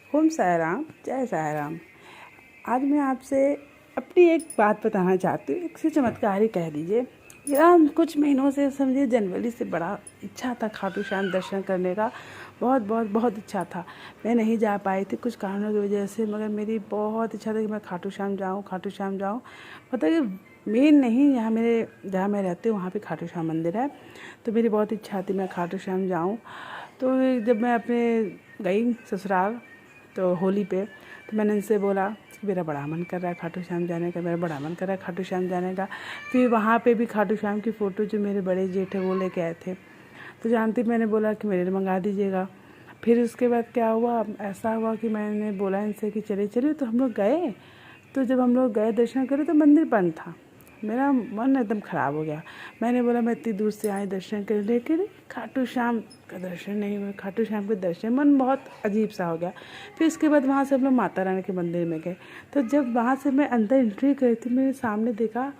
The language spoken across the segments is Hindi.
ओम साई राम, जय साई राम। आज मैं आपसे अपनी एक बात बताना चाहती हूँ, एक से चमत्कार ही कह दीजिए। मेरा कुछ महीनों से समझिए जनवरी से बड़ा इच्छा था खाटू श्याम दर्शन करने का। बहुत बहुत बहुत इच्छा था। मैं नहीं जा पाई थी कुछ कारणों की वजह से, मगर मेरी बहुत इच्छा थी कि मैं खाटू श्याम जाऊँ, खाटू श्याम जाऊँ। मतलब कि मेन नहीं, यहाँ मेरे जहाँ मैं रहती हूँ वहाँ पे खाटू श्याम मंदिर है, तो मेरी बहुत इच्छा थी मैं खाटू श्याम जाऊँ। तो जब मैं अपने गई ससुराल तो होली पे, तो मैंने इनसे बोला कि मेरा बड़ा मन कर रहा है खाटू श्याम जाने का, मेरा बड़ा मन कर रहा है खाटू श्याम जाने का। फिर वहाँ पे भी खाटू श्याम की फ़ोटो जो मेरे बड़े जेठ है वो लेके आए थे, तो जानती मैंने बोला कि मेरे लिए मंगा दीजिएगा। फिर उसके बाद क्या हुआ, ऐसा हुआ कि मैंने बोला इनसे कि चलिए चलिए, तो हम लोग गए। तो जब हम लोग गए दर्शन करे तो मंदिर बंद था। मेरा मन एकदम ख़राब हो गया। मैंने बोला मैं इतनी दूर से आई दर्शन कर, लेकिन खाटू श्याम का दर्शन नहीं हुआ। खाटू श्याम के दर्शन, मन बहुत अजीब सा हो गया। फिर उसके बाद वहाँ से हम लोग माता रानी के मंदिर में गए। तो जब वहाँ से मैं अंदर एंट्री करी थी, मेरे सामने देखा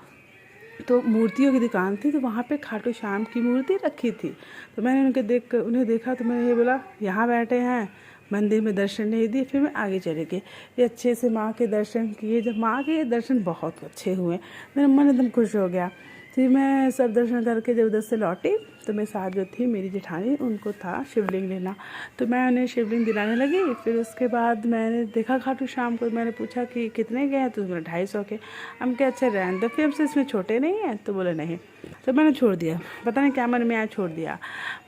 तो मूर्तियों की दुकान थी, तो वहाँ पे खाटू श्याम की मूर्ति रखी थी। तो मैंने उन्हें देखा, तो मैंने ये बोला यहाँ बैठे हैं, मंदिर में दर्शन नहीं दिए। फिर मैं आगे चले गई, ये अच्छे से माँ के दर्शन किए। जब माँ के दर्शन बहुत अच्छे हुए, मेरा मन एकदम खुश हो गया। फिर मैं सब दर्शन करके जब उधर से लौटी, तो मेरे साथ जो थी मेरी जेठानी, उनको था शिवलिंग लेना, तो मैं उन्हें शिवलिंग दिलाने लगी। फिर उसके बाद मैंने देखा खाटू श्याम को, मैंने पूछा कि कितने के हैं, तो बोले 250 के। हम क्या अच्छा रहने दो, फिर हमसे इसमें छोटे नहीं हैं, तो बोले नहीं। तो मैंने छोड़ दिया, पता नहीं क्या मन में आया, छोड़ दिया।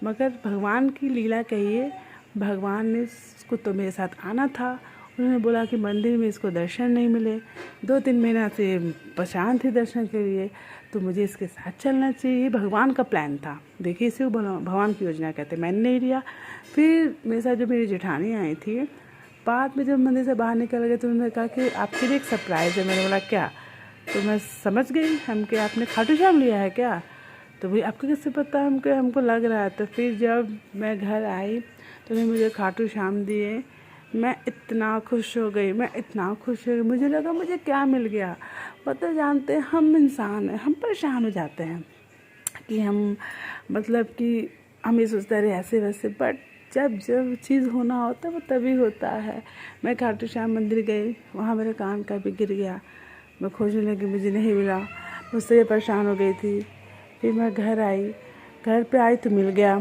मगर भगवान की लीला कहिए, भगवान ने इसको तो मेरे साथ आना था। उन्होंने बोला कि मंदिर में इसको दर्शन नहीं मिले, 2-3 महीना से परेशान थी दर्शन के लिए, तो मुझे इसके साथ चलना चाहिए। भगवान का प्लान था, देखिए इसे भगवान की योजना कहते, मैंने नहीं लिया। फिर मेरे साथ जो मेरी जेठानी आई थी, बाद में जब मंदिर से बाहर निकल गए तो उन्होंने कहा कि आपके लिए एक सरप्राइज़ है। मैंने बोला क्या? तो मैं समझ गई हम कि आपने खाटू श्याम लिया है क्या? तो भाई आपको कैसे पता? हमको लग रहा है। तो फिर जब मैं घर आई तो उन्होंने मुझे खाटू श्याम दिए। मैं इतना खुश हो गई, मैं इतना खुश हो गई, मुझे लगा मुझे क्या मिल गया। मतलब जानते हैं, हम इंसान हैं, हम परेशान हो जाते हैं कि हम मतलब कि हम ये सोचते रहे ऐसे वैसे, बट जब जब चीज़ होना होता है वो तभी होता है। मैं खाटू श्याम मंदिर गई, वहाँ मेरे कान का भी गिर गया। मैं खोजने लगी, मुझे नहीं मिला, मुझसे परेशान हो गई थी। फिर मैं घर आई, घर पे आई तो मिल गया।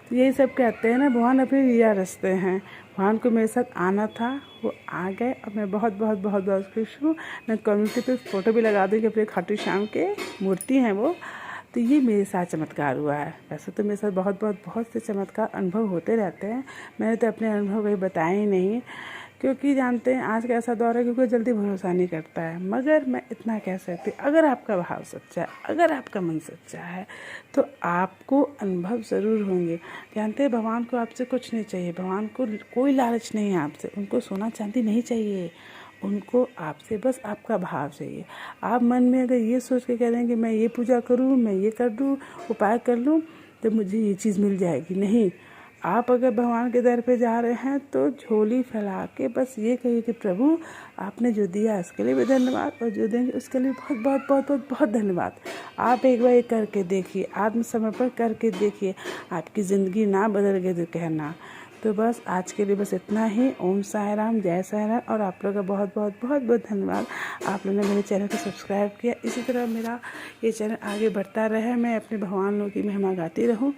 तो यही सब कहते हैं ना, भगवान अपनी लीला रचते हैं। भगवान को मेरे साथ आना था, वो आ गए, और मैं बहुत बहुत बहुत बहुत खुश हूँ। मैं कम्युनिटी पे फ़ोटो भी लगा दूँगी अपने खाटू श्याम के, मूर्ति हैं वो। तो ये मेरे साथ चमत्कार हुआ है। वैसे तो मेरे साथ बहुत बहुत बहुत से चमत्कार अनुभव होते रहते हैं, मैंने तो अपने अनुभव कहीं बताए ही नहीं, क्योंकि जानते हैं आज का ऐसा दौर है क्योंकि जल्दी भरोसा नहीं करता है। मगर मैं इतना कह सकती, अगर आपका भाव सच्चा है, अगर आपका मन सच्चा है, तो आपको अनुभव ज़रूर होंगे। जानते हैं भगवान को आपसे कुछ नहीं चाहिए, भगवान को कोई लालच नहीं है आपसे, उनको सोना चांदी नहीं चाहिए, उनको आपसे बस आपका भाव चाहिए। आप मन में अगर ये सोच के कह रहे हैं कि मैं ये पूजा करूँ, मैं ये कर दूँ, उपाय कर लूँ, तो मुझे ये चीज़ मिल जाएगी, नहीं। आप अगर भगवान के दर पे जा रहे हैं तो झोली फैला के बस ये कहिए कि प्रभु आपने जो दिया उसके लिए भी धन्यवाद, और जो देंगे उसके लिए बहुत बहुत बहुत बहुत बहुत धन्यवाद। आप एक बार ये करके देखिए, आत्मसमर्पण करके देखिए, आपकी ज़िंदगी ना बदल गई तो कहना। तो बस आज के लिए बस इतना ही। ओम साई राम, जय साई राम। और आप लोगों का बहुत बहुत बहुत बहुत धन्यवाद, आप लोगों ने मेरे चैनल को सब्सक्राइब किया। इसी तरह मेरा ये चैनल आगे बढ़ता रहे, मैं अपने भगवान लोगों की महिमा गाती रहूं।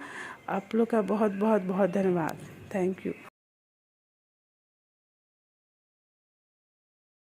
आप लोग का बहुत बहुत बहुत धन्यवाद। Thank you.